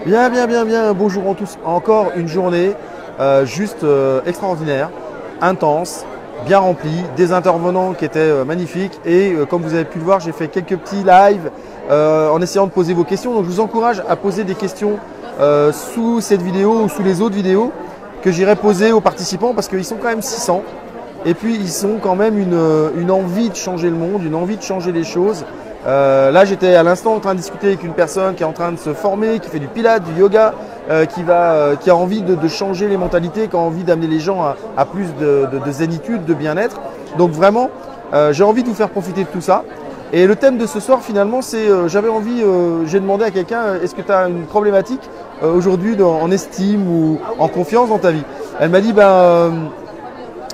Bien, bien, bien, bien. Bonjour à tous. Encore une journée juste extraordinaire, intense, bien remplie, des intervenants qui étaient magnifiques. Et comme vous avez pu le voir, j'ai fait quelques petits lives en essayant de poser vos questions. Donc je vous encourage à poser des questions sous cette vidéo ou sous les autres vidéos que j'irai poser aux participants parce qu'ils sont quand même 600. Et puis ils ont quand même une envie de changer le monde, une envie de changer les choses. Là, j'étais à l'instant en train de discuter avec une personne qui est en train de se former, qui fait du pilates, du yoga, qui a envie de changer les mentalités, qui a envie d'amener les gens à plus de zénitude, de bien-être. Donc vraiment, j'ai envie de vous faire profiter de tout ça. Et le thème de ce soir, finalement, c'est j'ai demandé à quelqu'un, est-ce que tu as une problématique aujourd'hui en estime ou en confiance dans ta vie? Elle m'a dit,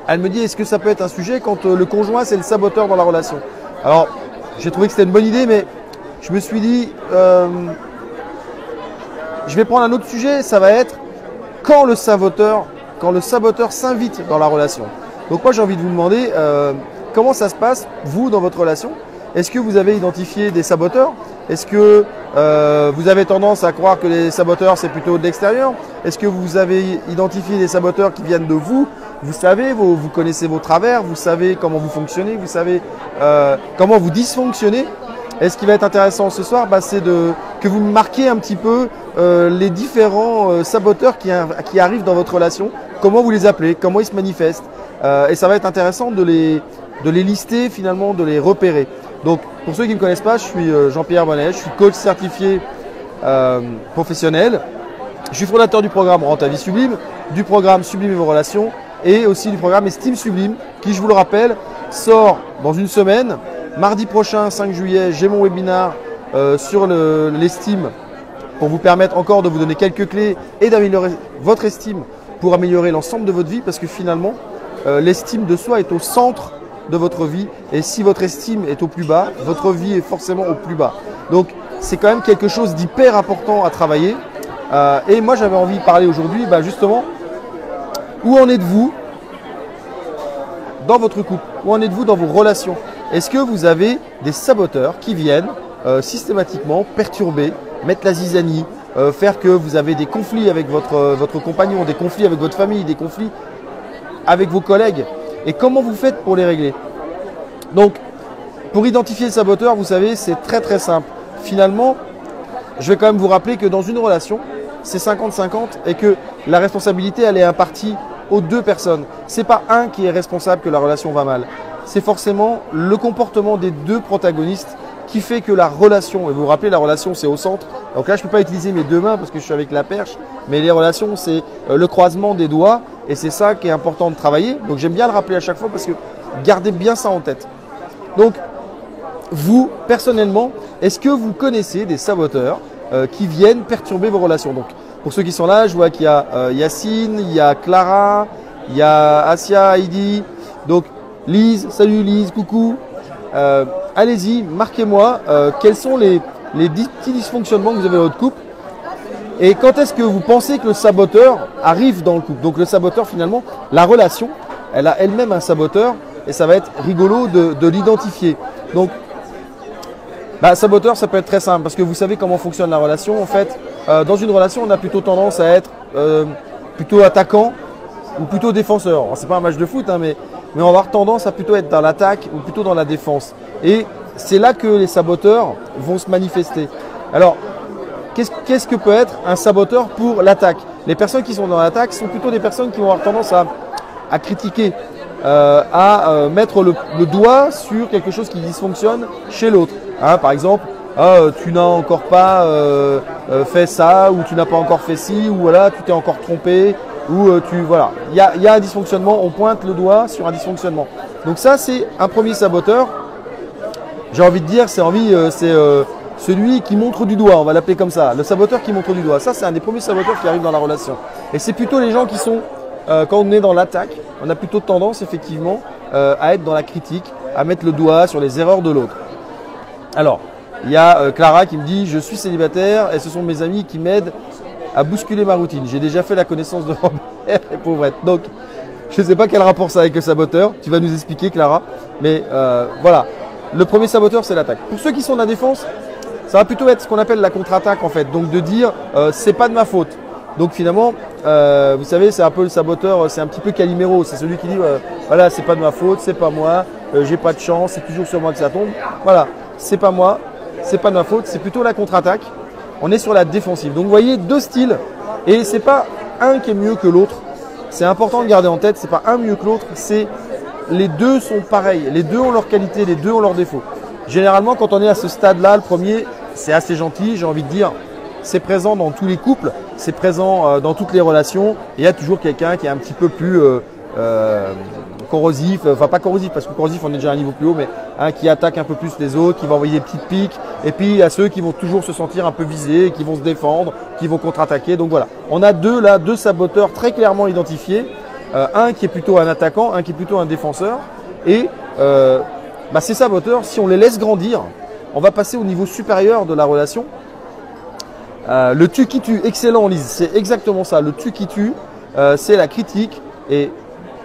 elle me dit, est-ce que ça peut être un sujet quand le conjoint, c'est le saboteur dans la relation? Alors, j'ai trouvé que c'était une bonne idée, mais je me suis dit, je vais prendre un autre sujet, ça va être quand le saboteur s'invite dans la relation. Donc moi j'ai envie de vous demander comment ça se passe, vous, dans votre relation. Est-ce que vous avez identifié des saboteurs? Est-ce que vous avez tendance à croire que les saboteurs c'est plutôt de l'extérieur? Est-ce que vous avez identifié des saboteurs qui viennent de vous? Vous savez, vous connaissez vos travers, vous savez comment vous fonctionnez, vous savez comment vous dysfonctionnez. Et ce qui va être intéressant ce soir, c'est que vous marquiez un petit peu les différents saboteurs qui arrivent dans votre relation, comment vous les appelez, comment ils se manifestent. Et ça va être intéressant de les lister finalement, de les repérer. Donc pour ceux qui ne me connaissent pas, je suis Jean-Pierre Bonnet, je suis coach certifié professionnel. Je suis fondateur du programme Rends ta vie sublime, du programme Sublimer vos relations et aussi du programme Estime Sublime qui, je vous le rappelle, sort dans une semaine. Mardi prochain, 5 juillet, j'ai mon webinaire sur l'estime pour vous permettre encore de vous donner quelques clés et d'améliorer votre estime pour améliorer l'ensemble de votre vie parce que finalement, l'estime de soi est au centre de votre vie et si votre estime est au plus bas, votre vie est forcément au plus bas. Donc, c'est quand même quelque chose d'hyper important à travailler. Et moi, j'avais envie de parler aujourd'hui, justement, où en êtes-vous dans votre couple? Où en êtes-vous dans vos relations? Est-ce que vous avez des saboteurs qui viennent systématiquement perturber, mettre la zizanie, faire que vous avez des conflits avec votre compagnon, des conflits avec votre famille, des conflits avec vos collègues? Et comment vous faites pour les régler? Donc, pour identifier le saboteur, vous savez, c'est très très simple. Finalement, je vais quand même vous rappeler que dans une relation, c'est 50-50 et que la responsabilité, elle est impartie aux deux personnes. Ce n'est pas un qui est responsable que la relation va mal. C'est forcément le comportement des deux protagonistes qui fait que la relation, et vous vous rappelez, la relation c'est au centre. Donc là, je ne peux pas utiliser mes deux mains parce que je suis avec la perche, mais les relations c'est le croisement des doigts et c'est ça qui est important de travailler. Donc j'aime bien le rappeler à chaque fois parce que gardez bien ça en tête. Donc, vous, personnellement, est-ce que vous connaissez des saboteurs qui viennent perturber vos relations? Donc, pour ceux qui sont là, je vois qu'il y a Yacine, il y a Clara, il y a Asia, Heidi, donc Lise, salut Lise, coucou. Allez-y, marquez-moi quels sont les petits dysfonctionnements que vous avez dans votre couple et quand est-ce que vous pensez que le saboteur arrive dans le couple. Donc le saboteur finalement, la relation, elle a elle-même un saboteur et ça va être rigolo de l'identifier. Donc saboteur, ça peut être très simple parce que vous savez comment fonctionne la relation. En fait, dans une relation, on a plutôt tendance à être plutôt attaquant ou plutôt défenseur. C'est pas un match de foot, mais on va avoir tendance à plutôt être dans l'attaque ou plutôt dans la défense. Et c'est là que les saboteurs vont se manifester. Alors, qu'est-ce que peut être un saboteur pour l'attaque? Les personnes qui sont dans l'attaque sont plutôt des personnes qui vont avoir tendance à critiquer, à mettre le doigt sur quelque chose qui dysfonctionne chez l'autre. Par exemple, tu n'as encore pas fait ça, ou tu n'as pas encore fait ci, ou voilà, tu t'es encore trompé. Ou voilà, il y a un dysfonctionnement, on pointe le doigt sur un dysfonctionnement. Donc ça, c'est un premier saboteur. J'ai envie de dire, c'est celui qui montre du doigt, on va l'appeler comme ça, le saboteur qui montre du doigt. Ça, c'est un des premiers saboteurs qui arrive dans la relation. Et c'est plutôt les gens qui sont, quand on est dans l'attaque, on a plutôt tendance effectivement à être dans la critique, à mettre le doigt sur les erreurs de l'autre. Alors, il y a Clara qui me dit, je suis célibataire et ce sont mes amis qui m'aident à bousculer ma routine. J'ai déjà fait la connaissance de Robert et Pauvrette. Donc, je ne sais pas quel rapport ça a avec le saboteur. Tu vas nous expliquer, Clara. Mais voilà, le premier saboteur, c'est l'attaque. Pour ceux qui sont de la défense, Ça va plutôt être ce qu'on appelle la contre-attaque en fait. Donc de dire c'est pas de ma faute. Donc finalement, vous savez, c'est un peu le saboteur, c'est un petit peu Calimero. C'est celui qui dit voilà, c'est pas de ma faute, c'est pas moi, j'ai pas de chance, c'est toujours sur moi que ça tombe. Voilà, c'est pas moi, c'est pas de ma faute, c'est plutôt la contre-attaque. On est sur la défensive. Donc vous voyez deux styles et c'est pas un qui est mieux que l'autre. C'est important de garder en tête, c'est pas un mieux que l'autre, c'est les deux sont pareils, les deux ont leurs qualités, les deux ont leurs défauts. Généralement, quand on est à ce stade-là, le premier, c'est assez gentil, j'ai envie de dire, c'est présent dans tous les couples, c'est présent dans toutes les relations. Il y a toujours quelqu'un qui est un petit peu plus corrosif, enfin pas corrosif parce que corrosif on est déjà à un niveau plus haut, mais qui attaque un peu plus les autres, qui va envoyer des petites piques. Et puis il y a ceux qui vont toujours se sentir un peu visés, qui vont se défendre, qui vont contre-attaquer. Donc voilà, on a deux saboteurs très clairement identifiés. Un qui est plutôt un attaquant, un qui est plutôt un défenseur. Et ces saboteurs, si on les laisse grandir, on va passer au niveau supérieur de la relation. Le tu qui tue, excellent Lise, c'est exactement ça. Le tu qui tue, c'est la critique et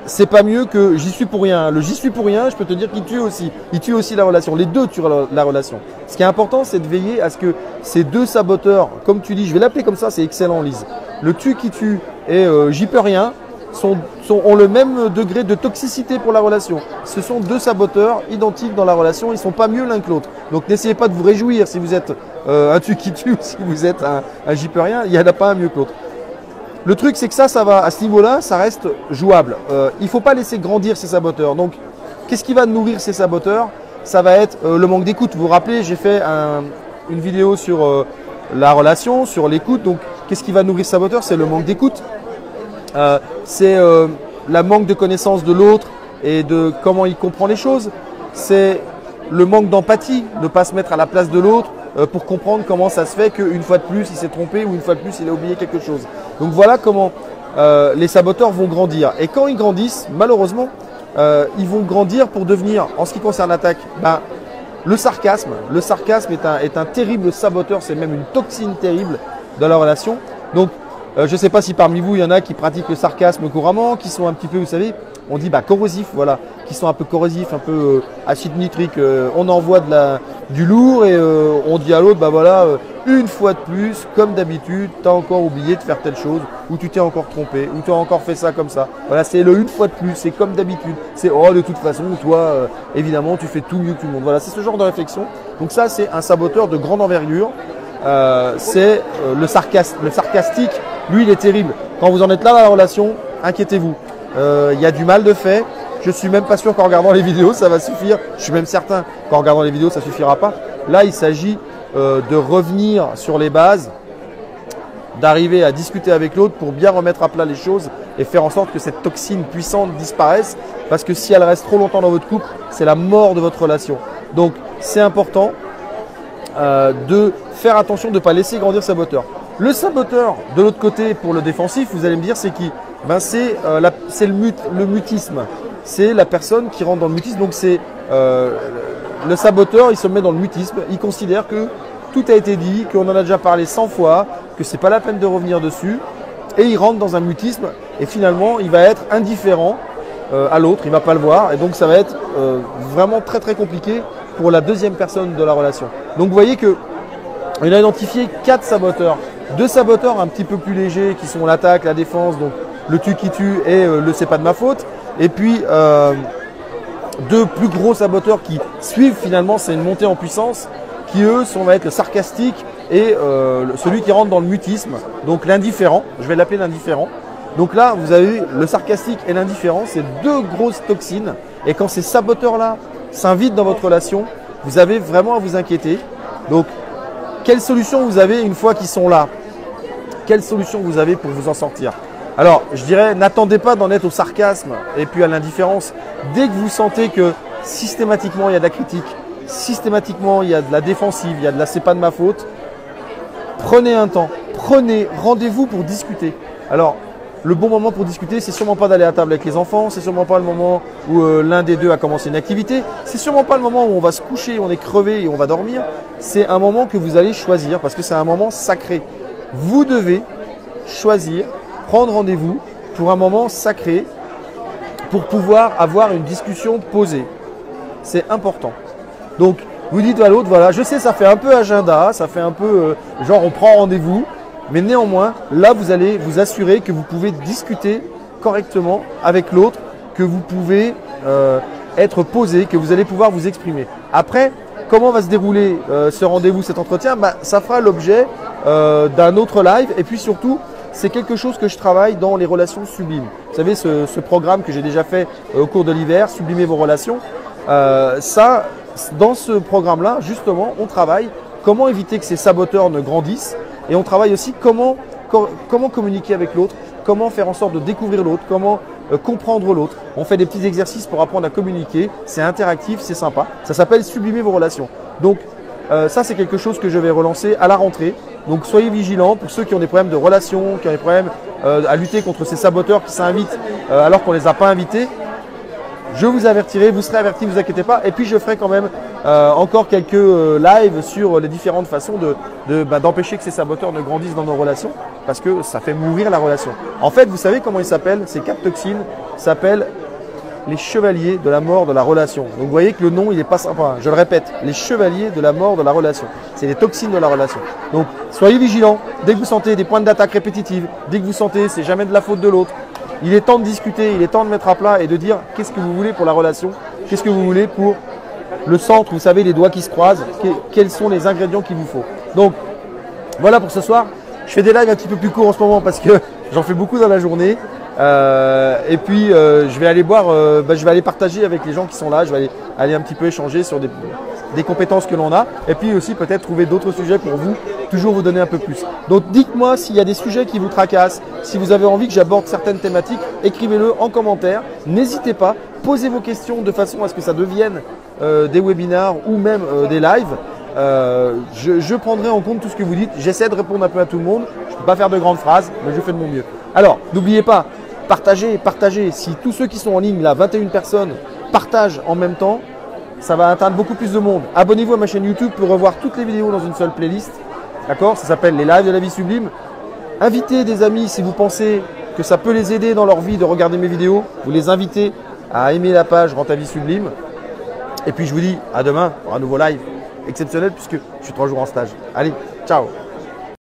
c'est pas mieux que j'y suis pour rien. Le j'y suis pour rien, je peux te dire qu'il tue aussi. Il tue aussi la relation. Les deux tuent la relation. Ce qui est important, c'est de veiller à ce que ces deux saboteurs, comme tu dis, je vais l'appeler comme ça, c'est excellent Lise. Le tu qui tue et j'y peux rien ont le même degré de toxicité pour la relation. Ce sont deux saboteurs identiques dans la relation, ils ne sont pas mieux l'un que l'autre. Donc n'essayez pas de vous réjouir si vous êtes un tu qui tue, si vous êtes un j'y peux rien, il n'y en a pas un mieux que l'autre. Le truc c'est que ça va, à ce niveau-là, ça reste jouable. Il ne faut pas laisser grandir ces saboteurs. Donc qu'est-ce qui va nourrir ces saboteurs? Ça va être le manque d'écoute. Vous vous rappelez, j'ai fait une vidéo sur la relation, sur l'écoute. Donc qu'est-ce qui va nourrir ces saboteurs? C'est le manque d'écoute. C'est la manque de connaissance de l'autre et de comment il comprend les choses. C'est le manque d'empathie, de ne pas se mettre à la place de l'autre pour comprendre comment ça se fait qu'une fois de plus il s'est trompé ou une fois de plus il a oublié quelque chose. Donc voilà comment les saboteurs vont grandir. Et quand ils grandissent, malheureusement, ils vont grandir pour devenir, en ce qui concerne l'attaque, le sarcasme. Le sarcasme est un terrible saboteur, c'est même une toxine terrible dans la relation. Donc je ne sais pas si parmi vous, il y en a qui pratiquent le sarcasme couramment, qui sont un petit peu, vous savez, on dit corrosifs, voilà, qui sont un peu corrosifs, un peu acide nitrique. On envoie du lourd et on dit à l'autre, voilà, une fois de plus, comme d'habitude, tu as encore oublié de faire telle chose, ou tu t'es encore trompé, ou tu as encore fait ça comme ça. Voilà, c'est le une fois de plus, c'est comme d'habitude. C'est de toute façon, toi, évidemment, tu fais tout mieux que tout le monde. Voilà, c'est ce genre de réflexion. Donc ça, c'est un saboteur de grande envergure. C'est le sarcastique. Lui, il est terrible. Quand vous en êtes là dans la relation, inquiétez-vous. Il y a du mal de fait. Je suis même pas sûr qu'en regardant les vidéos, ça va suffire. Je suis même certain qu'en regardant les vidéos, ça suffira pas. Là, il s'agit de revenir sur les bases, d'arriver à discuter avec l'autre pour bien remettre à plat les choses et faire en sorte que cette toxine puissante disparaisse. Parce que si elle reste trop longtemps dans votre couple, c'est la mort de votre relation. Donc, c'est important de faire attention de ne pas laisser grandir ce saboteur. Le saboteur, de l'autre côté, pour le défensif, vous allez me dire, c'est qui? C'est le mutisme. C'est la personne qui rentre dans le mutisme. Donc c'est le saboteur, il se met dans le mutisme. Il considère que tout a été dit, qu'on en a déjà parlé 100 fois, que c'est pas la peine de revenir dessus. Et il rentre dans un mutisme. Et finalement, il va être indifférent à l'autre. Il ne va pas le voir. Et donc ça va être vraiment très très compliqué pour la deuxième personne de la relation. Donc vous voyez que on a identifié 4 saboteurs. 2 saboteurs un petit peu plus légers qui sont l'attaque, la défense, donc le tu qui tue et le c'est pas de ma faute. Et puis 2 plus gros saboteurs qui suivent finalement, c'est une montée en puissance, qui eux va être le sarcastique et celui qui rentre dans le mutisme, donc l'indifférent, je vais l'appeler l'indifférent. Donc là, vous avez le sarcastique et l'indifférent, c'est 2 grosses toxines. Et quand ces saboteurs-là s'invitent dans votre relation, vous avez vraiment à vous inquiéter. Donc, quelle solution vous avez une fois qu'ils sont là? Quelle solution vous avez pour vous en sortir? Alors, je dirais, n'attendez pas d'en être au sarcasme et puis à l'indifférence. Dès que vous sentez que systématiquement il y a de la critique, systématiquement il y a de la défensive, il y a de la c'est pas de ma faute, prenez un temps, rendez-vous pour discuter. Alors, le bon moment pour discuter, c'est sûrement pas d'aller à table avec les enfants, c'est sûrement pas le moment où l'un des deux a commencé une activité, c'est sûrement pas le moment où on va se coucher, on est crevé et on va dormir. C'est un moment que vous allez choisir parce que c'est un moment sacré. Vous devez choisir, prendre rendez-vous pour un moment sacré pour pouvoir avoir une discussion posée. C'est important. Donc, Vous dites à l'autre, voilà, je sais, ça fait un peu agenda, ça fait un peu genre on prend rendez-vous, mais néanmoins, là, vous allez vous assurer que vous pouvez discuter correctement avec l'autre, que vous pouvez être posé, que vous allez pouvoir vous exprimer. Après, comment va se dérouler ce rendez-vous, cet entretien? Ça fera l'objet d'un autre live. Et puis surtout, c'est quelque chose que je travaille dans les relations sublimes. Vous savez, ce programme que j'ai déjà fait au cours de l'hiver, Sublimer vos relations. Dans ce programme-là, justement, on travaille comment éviter que ces saboteurs ne grandissent. Et on travaille aussi comment communiquer avec l'autre, comment faire en sorte de découvrir l'autre, comment comprendre l'autre. On fait des petits exercices pour apprendre à communiquer. C'est interactif, c'est sympa. Ça s'appelle Sublimer vos relations. Donc ça, c'est quelque chose que je vais relancer à la rentrée. Donc soyez vigilants pour ceux qui ont des problèmes de relations, qui ont des problèmes à lutter contre ces saboteurs qui s'invitent alors qu'on ne les a pas invités. Je vous avertirai, vous serez avertis, ne vous inquiétez pas. Et puis je ferai quand même encore quelques lives sur les différentes façons d'empêcher que ces saboteurs ne grandissent dans nos relations, parce que ça fait mourir la relation. En fait, vous savez comment ils s'appellent? Ces 4 toxines s'appellent les chevaliers de la mort de la relation. Donc vous voyez que le nom, il n'est pas sympa. Je le répète, les chevaliers de la mort de la relation. C'est les toxines de la relation. Donc soyez vigilants. Dès que vous sentez des points d'attaque répétitifs, dès que vous sentez c'est jamais de la faute de l'autre, il est temps de discuter, il est temps de mettre à plat et de dire qu'est-ce que vous voulez pour la relation, qu'est-ce que vous voulez pour le centre, vous savez, les doigts qui se croisent, quels sont les ingrédients qu'il vous faut. Donc voilà pour ce soir. Je fais des lives un petit peu plus courts en ce moment parce que j'en fais beaucoup dans la journée. Et puis je vais aller boire, je vais aller partager avec les gens qui sont là, je vais aller un petit peu échanger sur des compétences que l'on a, et puis aussi peut-être trouver d'autres sujets pour vous, toujours vous donner un peu plus. Donc dites-moi s'il y a des sujets qui vous tracassent, si vous avez envie que j'aborde certaines thématiques, écrivez-le en commentaire, n'hésitez pas, posez vos questions de façon à ce que ça devienne des webinars ou même des lives. Je prendrai en compte tout ce que vous dites, j'essaie de répondre un peu à tout le monde, je ne peux pas faire de grandes phrases, mais je fais de mon mieux. Alors, n'oubliez pas, partagez. Si tous ceux qui sont en ligne, là, 21 personnes, partagent en même temps, ça va atteindre beaucoup plus de monde. Abonnez-vous à ma chaîne YouTube pour revoir toutes les vidéos dans une seule playlist. D'accord? Ça s'appelle les lives de la vie sublime. Invitez des amis si vous pensez que ça peut les aider dans leur vie de regarder mes vidéos. Vous les invitez à aimer la page Rends ta vie sublime. Et puis je vous dis à demain pour un nouveau live exceptionnel puisque je suis 3 jours en stage. Allez, ciao!